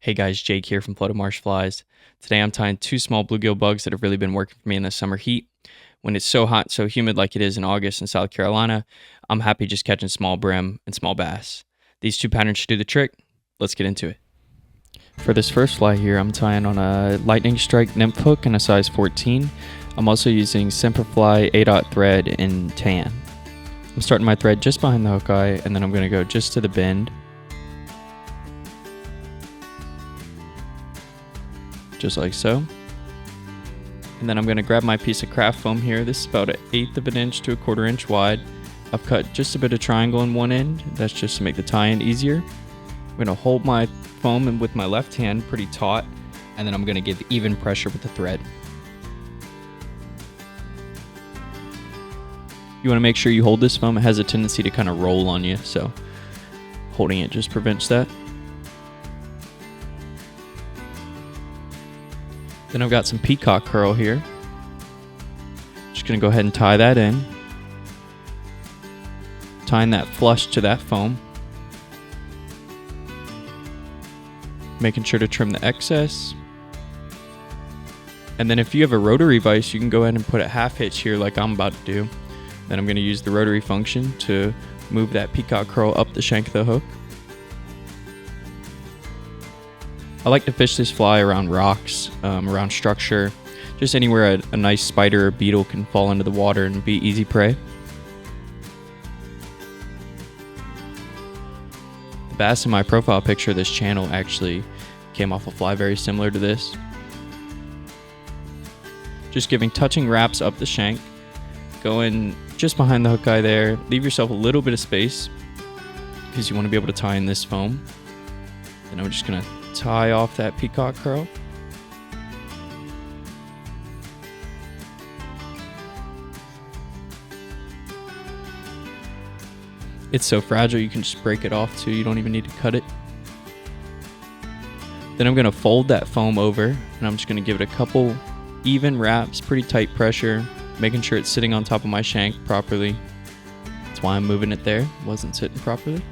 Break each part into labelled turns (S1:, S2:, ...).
S1: Hey guys, Jake here from Flooded Marsh Flies. Today I'm tying two small bluegill bugs that have really been working for me in the summer heat. When it's so hot, so humid like it is in August in South Carolina, I'm happy just catching small brim and small bass. These two patterns should do the trick. Let's get into it. For this first fly here, I'm tying on a lightning strike nymph hook in a size 14. I'm also using Semperfli 8/0 thread in tan. I'm starting my thread just behind the hook eye, and then I'm going to go just to the bend. Just like so. And then I'm going to grab my piece of craft foam here. This is about 1/8 of an inch to 1/4 inch wide. I've cut just a bit of triangle in one end. That's just to make the tie-in easier. I'm going to hold my foam in with my left hand pretty taut, and then I'm going to give even pressure with the thread. You want to make sure you hold this foam. It has a tendency to kind of roll on you, so holding it just prevents that. Then I've got some Peacock Herl here. Just going to go ahead and tie that in. Tying that flush to that foam. Making sure to trim the excess. And then if you have a rotary vise, you can go ahead and put a half hitch here like I'm about to do. Then I'm going to use the rotary function to move that Peacock Herl up the shank of the hook. I like to fish this fly around rocks, around structure, just anywhere a nice spider or beetle can fall into the water and be easy prey. The bass in my profile picture of this channel actually came off a fly very similar to this. Just giving touching wraps up the shank, going just behind the hook eye there. Leave yourself a little bit of space because you want to be able to tie in this foam. Then I'm just going to tie off that Peacock Herl. It's so fragile you can just break it off too. You don't even need to cut it. Then I'm going to fold that foam over and I'm just going to give it a couple even wraps, pretty tight pressure, making sure it's sitting on top of my shank properly. That's why I'm moving it there. It wasn't sitting properly.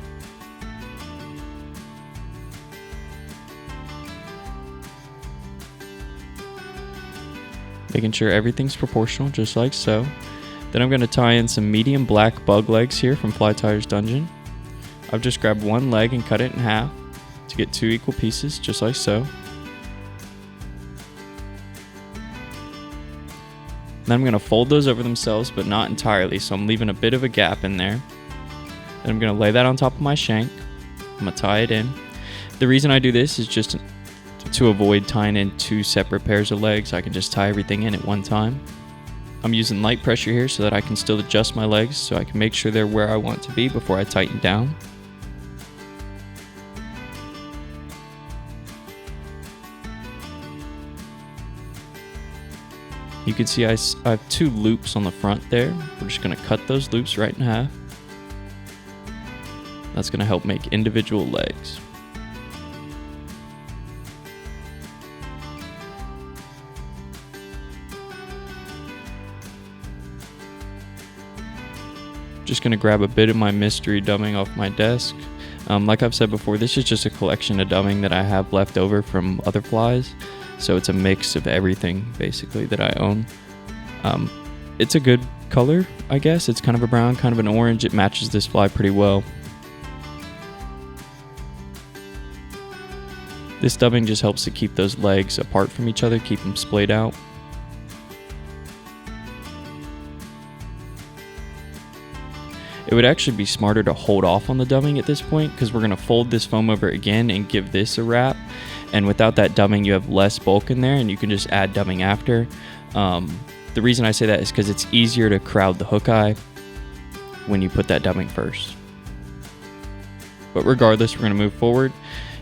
S1: Making sure everything's proportional, just like so. Then I'm going to tie in some medium black bug legs here from Fly Tyer's Dungeon. I've just grabbed one leg and cut it in half to get two equal pieces, just like so. Then I'm going to fold those over themselves, but not entirely, so I'm leaving a bit of a gap in there. Then I'm going to lay that on top of my shank. I'm going to tie it in. The reason I do this is just to avoid tying in two separate pairs of legs. I can just tie everything in at one time. I'm using light pressure here so that I can still adjust my legs so I can make sure they're where I want to be before I tighten down. You can see I have two loops on the front there. We're just going to cut those loops right in half. That's going to help make individual legs. Just going to grab a bit of my mystery dubbing off my desk. Like I've said before, this is just a collection of dubbing that I have left over from other flies. So it's a mix of everything basically that I own. It's a good color, I guess. It's kind of a brown, kind of an orange. It matches this fly pretty well. This dubbing just helps to keep those legs apart from each other, keep them splayed out. It would actually be smarter to hold off on the dubbing at this point because we're going to fold this foam over again and give this a wrap. And without that dubbing, you have less bulk in there and you can just add dubbing after. The reason I say that is because it's easier to crowd the hook eye when you put that dubbing first. But regardless, we're going to move forward.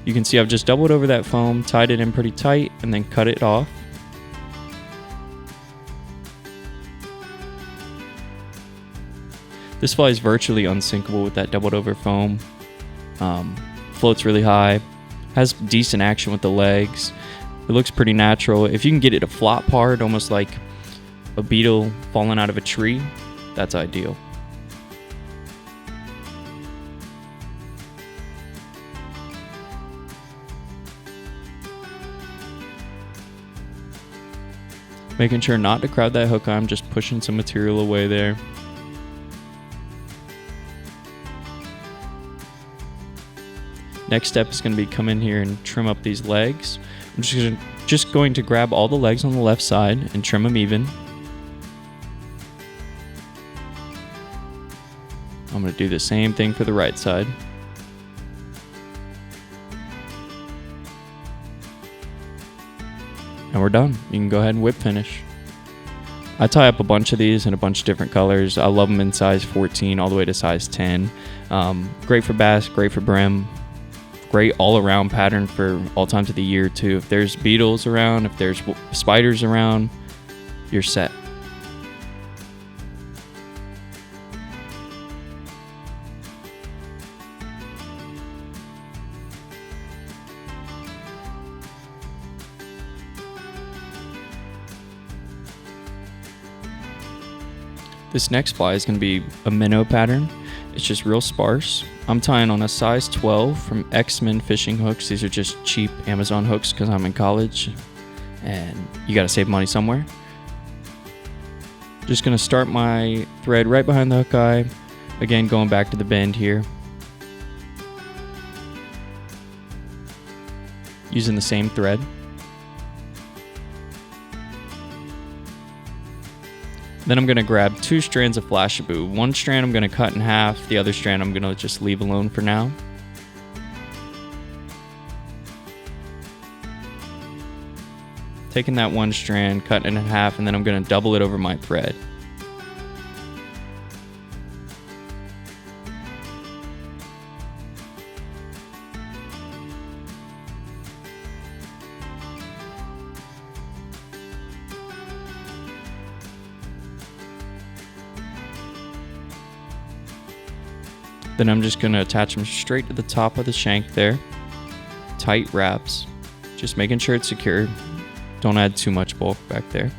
S1: You can see I've just doubled over that foam, tied it in pretty tight, and then cut it off. This fly is virtually unsinkable with that doubled over foam. Floats really high, has decent action with the legs. It looks pretty natural. If you can get it to flop hard, almost like a beetle falling out of a tree, that's ideal. Making sure not to crowd that hook eye. I'm just pushing some material away there. Next step is going to be come in here and trim up these legs. I'm just going to grab all the legs on the left side and trim them even. I'm going to do the same thing for the right side. And we're done. You can go ahead and whip finish. I tie up a bunch of these in a bunch of different colors. I love them in size 14 all the way to size 10. Great for bass, great for brim. Great all-around pattern for all times of the year too. If there's beetles around, if there's spiders around, you're set. This next fly is going to be a minnow pattern. It's just real sparse. I'm tying on a size 12 from XFishman fishing hooks. These are just cheap Amazon hooks because I'm in college and you got to save money somewhere. Just going to start my thread right behind the hook eye. Again, going back to the bend here. Using the same thread. Then I'm going to grab 2 strands of Flashabou. One strand I'm going to cut in half, the other strand I'm going to just leave alone for now. Taking that one strand, cutting it in half, and then I'm going to double it over my thread. Then I'm just going to attach them straight to the top of the shank there. Tight wraps. Just making sure it's secure. Don't add too much bulk back there.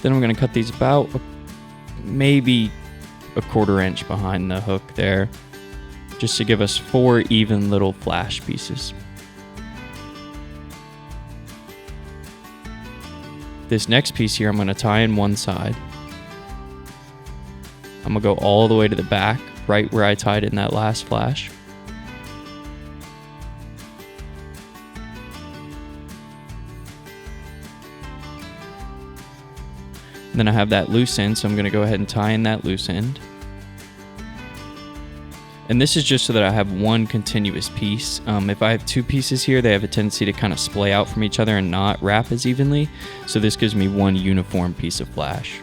S1: Then I'm going to cut these about maybe a 1/4 inch behind the hook there. Just to give us 4 even little flash pieces. This next piece here I'm going to tie in one side. I'm going to go all the way to the back, right where I tied in that last flash. And then I have that loose end, so I'm going to go ahead and tie in that loose end. And this is just so that I have one continuous piece. If I have 2 pieces here, they have a tendency to kind of splay out from each other and not wrap as evenly. So this gives me one uniform piece of flash.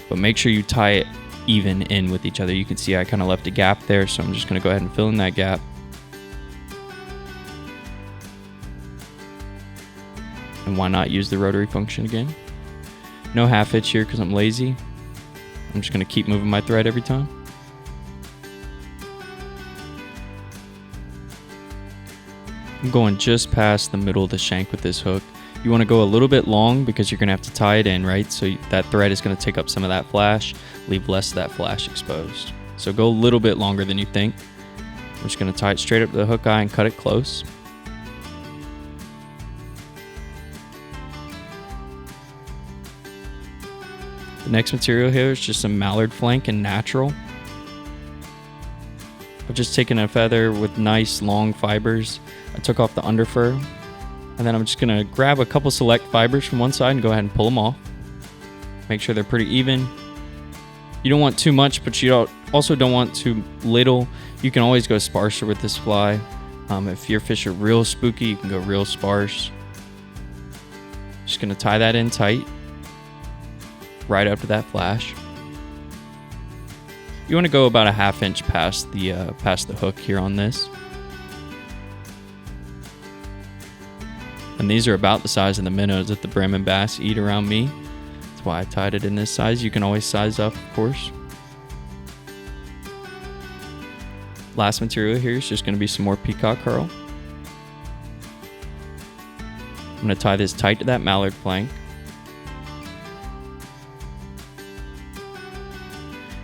S1: But make sure you tie it even in with each other. You can see I kind of left a gap there, so I'm just going to go ahead and fill in that gap. And why not use the rotary function again? No half hitch here because I'm lazy. I'm just going to keep moving my thread every time. I'm going just past the middle of the shank with this hook. You want to go a little bit long because you're going to have to tie it in, right? So that thread is going to take up some of that flash, leave less of that flash exposed. So go a little bit longer than you think. I'm just going to tie it straight up to the hook eye and cut it close. The next material here is just some Mallard Flank and natural. I've just taken a feather with nice long fibers. I took off the underfur. And then I'm just going to grab a couple select fibers from one side and go ahead and pull them off. Make sure they're pretty even. You don't want too much, but you also don't want too little. You can always go sparser with this fly. If your fish are real spooky, you can go real sparse. Just going to tie that in tight. Right up to that flash. You want to go about a ½ inch past the hook here on this. And these are about the size of the minnows that the brim and bass eat around me. That's why I tied it in this size. You can always size up, of course. Last material here is just going to be some more Peacock Herl. I'm going to tie this tight to that Mallard Flank.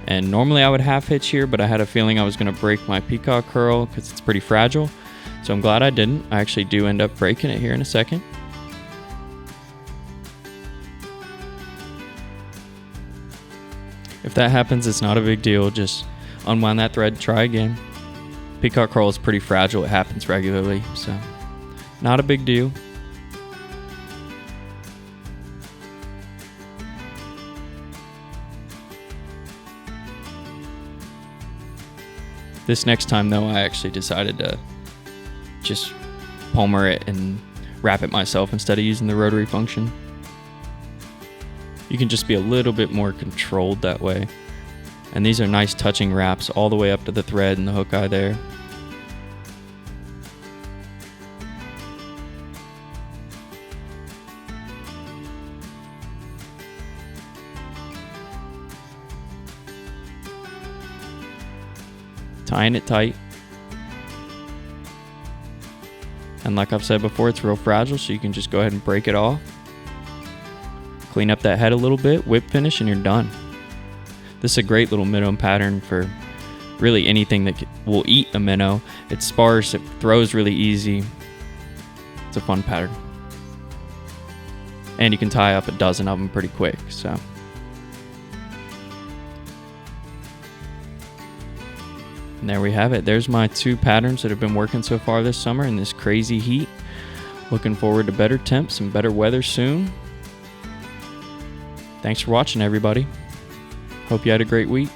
S1: And normally I would half hitch here, but I had a feeling I was going to break my Peacock Herl because it's pretty fragile. So I'm glad I didn't. I actually do end up breaking it here in a second. If that happens, it's not a big deal. Just unwind that thread, try again. Peacock Herl is pretty fragile. It happens regularly, so not a big deal. This next time though, I actually decided to just palmer it and wrap it myself instead of using the rotary function. You can just be a little bit more controlled that way. And these are nice touching wraps all the way up to the thread and the hook eye there. Tying it tight. And like I've said before, it's real fragile, so you can just go ahead and break it off. Clean up that head a little bit, whip finish, and you're done. This is a great little minnow pattern for really anything that will eat a minnow. It's sparse, it throws really easy. It's a fun pattern. And you can tie up a dozen of them pretty quick, so. And there we have it. There's my 2 patterns that have been working so far this summer in this crazy heat. Looking forward to better temps and better weather soon. Thanks for watching, everybody. Hope you had a great week.